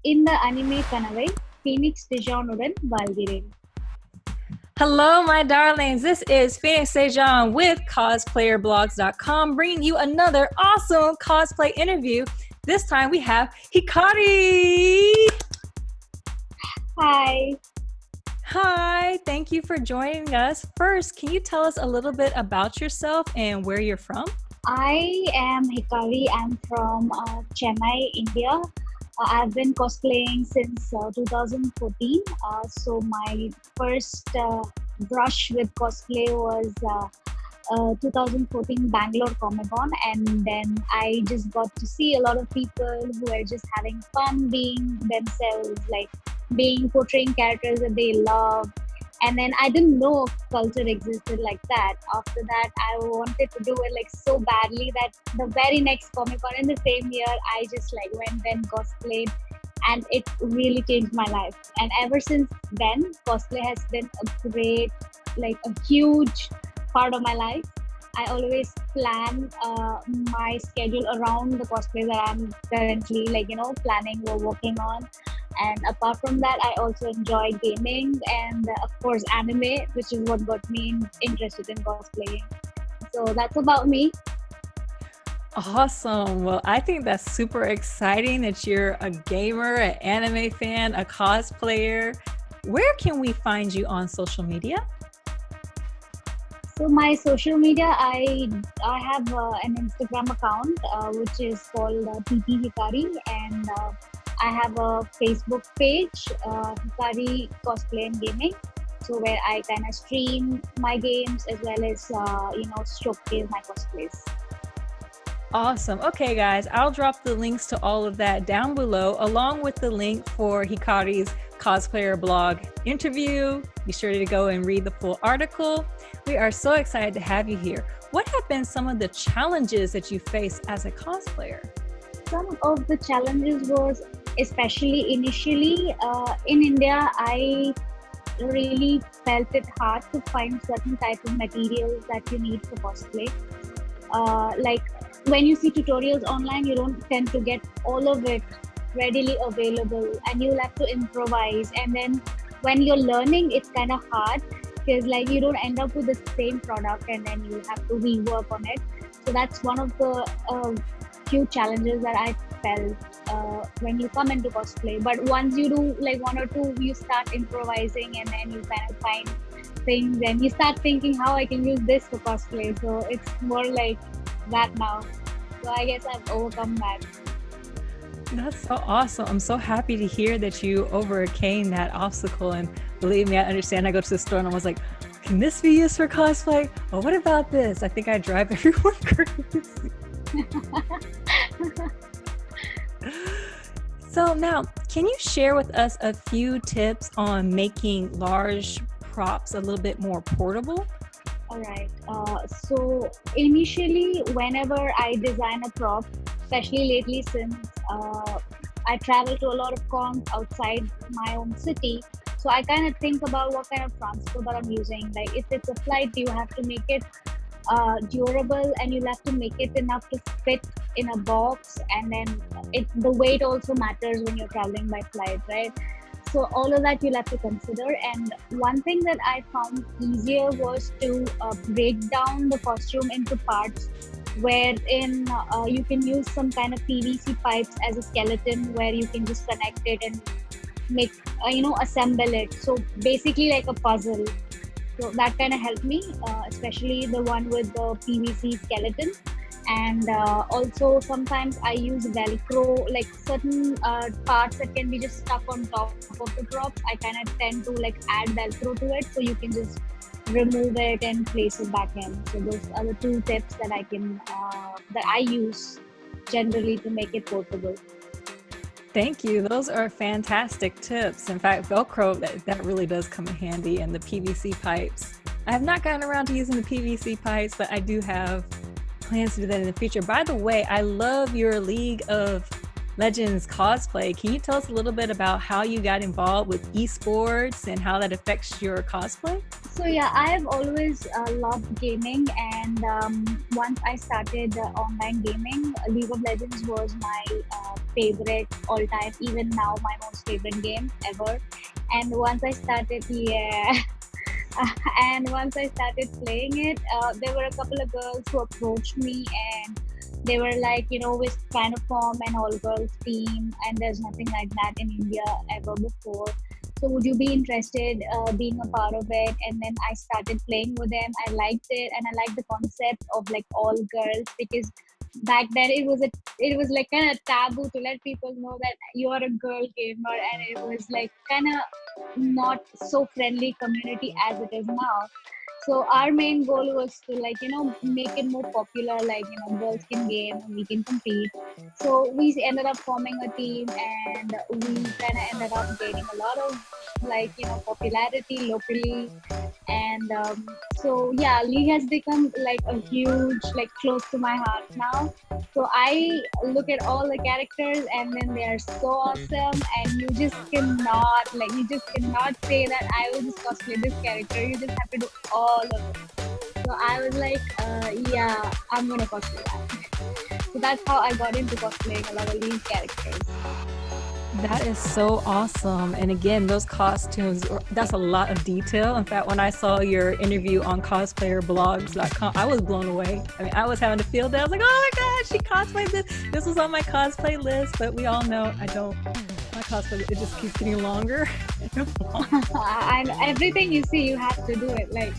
இந்த anime கனவை Fenix D'Joan உடன் வாழ்கிறேன். Hello, my darlings. This is Fenix D'Joan with cosplayerblogs.com bringing you another awesome cosplay interview. This time we have Hikari. Hi. Hi, thank you for joining us. First, can you tell us a little bit about yourself and where you're from? I am Hikari. I'm from Chennai, India. I've been cosplaying since 2014. So my first brush with cosplay was 2014 Bangalore Comic Con, and then I just got to see a lot of people who are just having fun being themselves, like being portraying characters that they love. And then I didn't know culture existed like that. After that, I wanted to do it like so badly that the very next Comic Con in the same year, I just like went and cosplayed, and it really changed my life. And ever since then, cosplay has been a great, like a huge part of my life. I always plan my schedule around the cosplay that I'm currently planning or working on. And apart from that, I also enjoy gaming and of course anime, which is what got me interested in cosplaying. So that's about me. Awesome. Well, I think that's super exciting that you're a gamer, an anime fan, a cosplayer. Where can we find you on social media? So my social media, I have an Instagram account which is called PP Hikari, and I have a Facebook page, Hikari Cosplay and Gaming. So where I kind of stream my games as well as showcase my cosplays. Awesome. Okay, guys, I'll drop the links to all of that down below, along with the link for Hikari's Cosplayer blog interview. Be sure to go and read the full article. We are so excited to have you here. What have been some of the challenges that you face as a cosplayer? Some of the challenges was, especially initially in India, I really felt it hard to find certain type of materials that you need for cosplay. Like when you see tutorials online, you don't tend to get all of it readily available, and you'll have to improvise. And then when you're learning, it's kind of hard because like you don't end up with the same product, and then you have to rework on it. So that's one of the few challenges that I felt when you come into cosplay. But once you do like one or two, you start improvising, and then you kind of find things, and you start thinking how I can use this for cosplay. So it's more like that now. So I guess I've overcome that. That's so awesome. I'm so happy to hear that you overcame that obstacle. And believe me, I understand. I go to the store and I was like, can this be used for cosplay? Oh, what about this? I think I drive everyone crazy. So now, can you share with us a few tips on making large props a little bit more portable? All right. So initially, whenever I design a prop, especially lately since I travel to a lot of cons outside my own city, so I kind of think about what kind of transport that I'm using. Like if it's a flight, you have to make it durable, and you'll have to make it enough to fit in a box, and then the weight also matters when you're traveling by flight, right? So all of that you'll have to consider. And one thing that I found easier was to break down the costume into parts, wherein you can use some kind of PVC pipes as a skeleton, where you can just connect it and make assemble it. So basically like a puzzle. So that kind of helped me, especially the one with the PVC skeleton. And also sometimes I use Velcro, like certain parts that can be just stuck on top of the props. I kind of tend to like add Velcro to it, so you can just remove it and place it back in. So those are the two tips that I use generally to make it portable. Thank you. Those are fantastic tips. In fact, Velcro, that really does come in handy, and the PVC pipes. I have not gotten around to using the PVC pipes, but I do have plans to do that in the future. By the way, I love your League of Legends Cosplay. Can you tell us a little bit about how you got involved with esports and how that affects your cosplay? So yeah, I've always loved gaming, and once I started online gaming, League of Legends was my favorite all time. Even now, my most favorite game ever. And once I started, yeah, and once I started playing it, there were a couple of girls who approached me, and they were like, we kind of form an all girls team, and there's nothing like that in India ever before. So would you be interested being a part of it? And then I started playing with them. I liked it, and I liked the concept of like all girls, because back then it was like kind of taboo to let people know that you are a girl gamer, and it was like kind of not so friendly community as it is now. So our main goal was to like make it more popular, like girls can game and we can compete. So we ended up forming a team, and we kind of ended up gaining a lot of like popularity locally. And so yeah, League has become like a huge, like close to my heart now. So I look at all the characters, and then they are so awesome, and you just cannot say that I will just cosplay this character. You just have to do all of it. So I was like, yeah, I'm gonna cosplay that. So that's how I got into cosplaying a lot of these characters. That is so awesome. And again, those costumes, that's a lot of detail. In fact, when I saw your interview on cosplayerblogs.com, I was blown away. I mean, I was having to feel that. I was like, oh my gosh, she cosplayed this. This was on my cosplay list, but we all know I don't. My cosplay, it just keeps getting longer. And everything you see, you have to do it. Like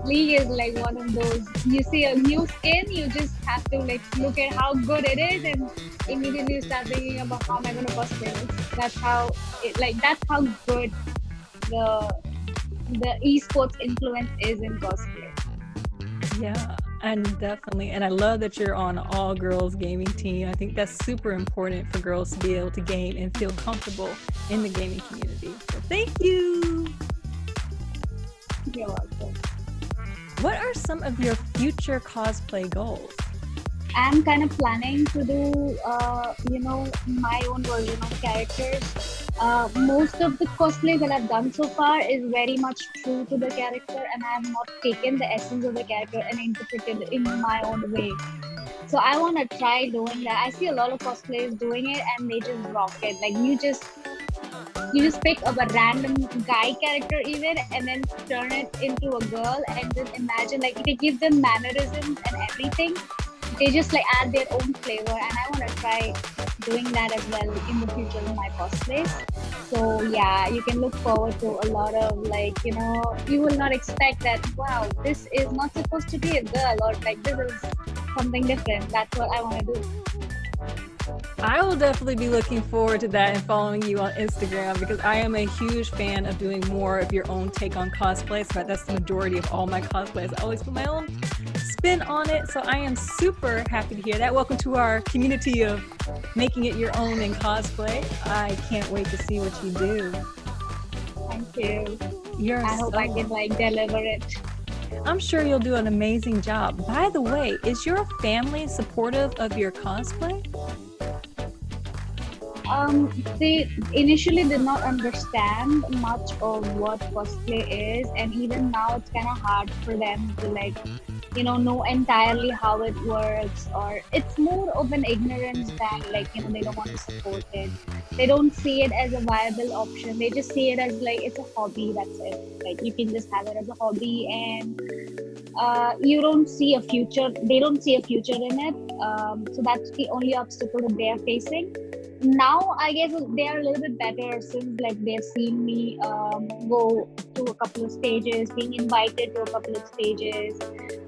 League is like one of those. You see a new skin, you just have to like look at how good it is, and immediately you start thinking about how am I gonna cosplay this. That's how that's how good the esports influence is in cosplay. Yeah, and definitely. And I love that you're on an all girls gaming team. I think that's super important for girls to be able to game and feel comfortable in the gaming community. So thank you. You're welcome. What are some of your future cosplay goals? I'm kind of planning to do, my own version of characters. Most of the cosplay that I've done so far is very much true to the character, and I have not taken the essence of the character and interpreted it in my own way. So I want to try doing that. I see a lot of cosplayers doing it, and they just rock it. Like you just pick up a random guy character even, and then turn it into a girl, and just imagine like if you give them mannerisms and everything, they just like add their own flavor. And I want to try doing that as well in the future in my cosplays. So yeah, you can look forward to a lot of like you will not expect that, wow, this is not supposed to be a girl, or like this is something different. That's what I want to do. I will definitely be looking forward to that and following you on Instagram, because I am a huge fan of doing more of your own take on cosplay. So that's the majority of all my cosplays. I always put my own spin on it. So I am super happy to hear that. Welcome to our community of making it your own in cosplay. I can't wait to see what you do. Thank you. I hope I can like deliver it. I'm sure you'll do an amazing job. By the way, is your family supportive of your cosplay? They initially did not understand much of what cosplay is, and even now it's kind of hard for them to like know entirely how it works, or it's more of an ignorance than like they don't want to support it. They don't see it as a viable option. They just see it as like it's a hobby. That's it. Like you can just have it as a hobby, and you don't see a future. They don't see a future in it. So that's the only obstacle that they are facing. Now I guess they are a little bit better, since like they've seen me go to a couple of stages, being invited to a couple of stages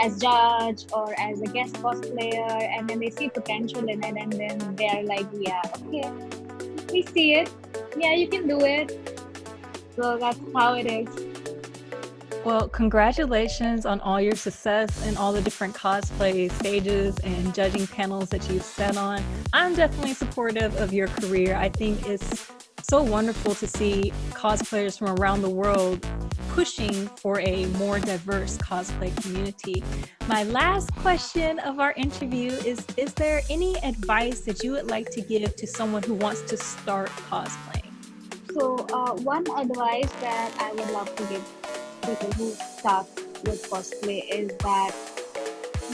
as judge or as a guest cosplayer, and then they see potential in it, and then they're like, yeah, okay, we see it, yeah, you can do it. So that's how it is. Well, congratulations on all your success and all the different cosplay stages and judging panels that you've sat on. I'm definitely supportive of your career. I think it's so wonderful to see cosplayers from around the world pushing for a more diverse cosplay community. My last question of our interview is there any advice that you would like to give to someone who wants to start cosplaying? So, one advice that I would love to give people who start with cosplay is that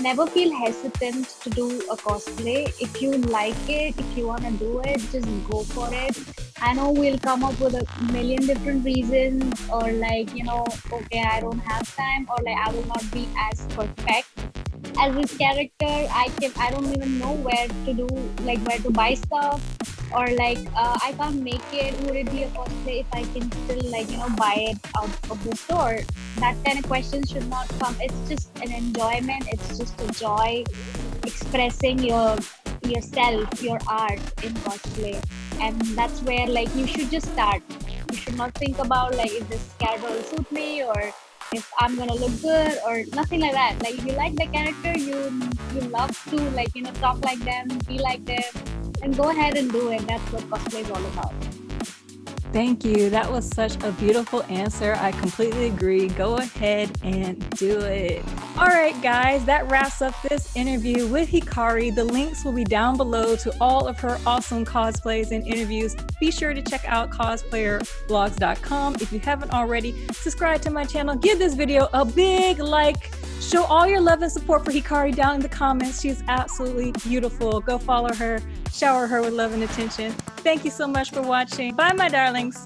never feel hesitant to do a cosplay. If you like it, if you want to do it, just go for it. I know we'll come up with a million different reasons, or like, okay, I don't have time, or like I will not be as perfect as this character. I don't even know where to do, like where to buy stuff, or like I can't make it. Would it be a cosplay if I can still buy it out of the store? That kind of question should not come. It's just an enjoyment. It's just a joy expressing yourself, your art in cosplay, and that's where like you should just start. You should not think about like if this character will suit me, or if I'm gonna look good, or nothing like that. Like if you like the character, you love to talk like them, be like them, and go ahead and do it. That's what cosplay is all about. Thank you. That was such a beautiful answer. I completely agree. Go ahead and do it. All right, guys, that wraps up this interview with Hikari. The links will be down below to all of her awesome cosplays and interviews. Be sure to check out cosplayerblogs.com. If you haven't already, subscribe to my channel. Give this video a big like. Show all your love and support for Hikari down in the comments. She's absolutely beautiful. Go follow her. Shower her with love and attention. Thank you so much for watching. Bye, my darlings.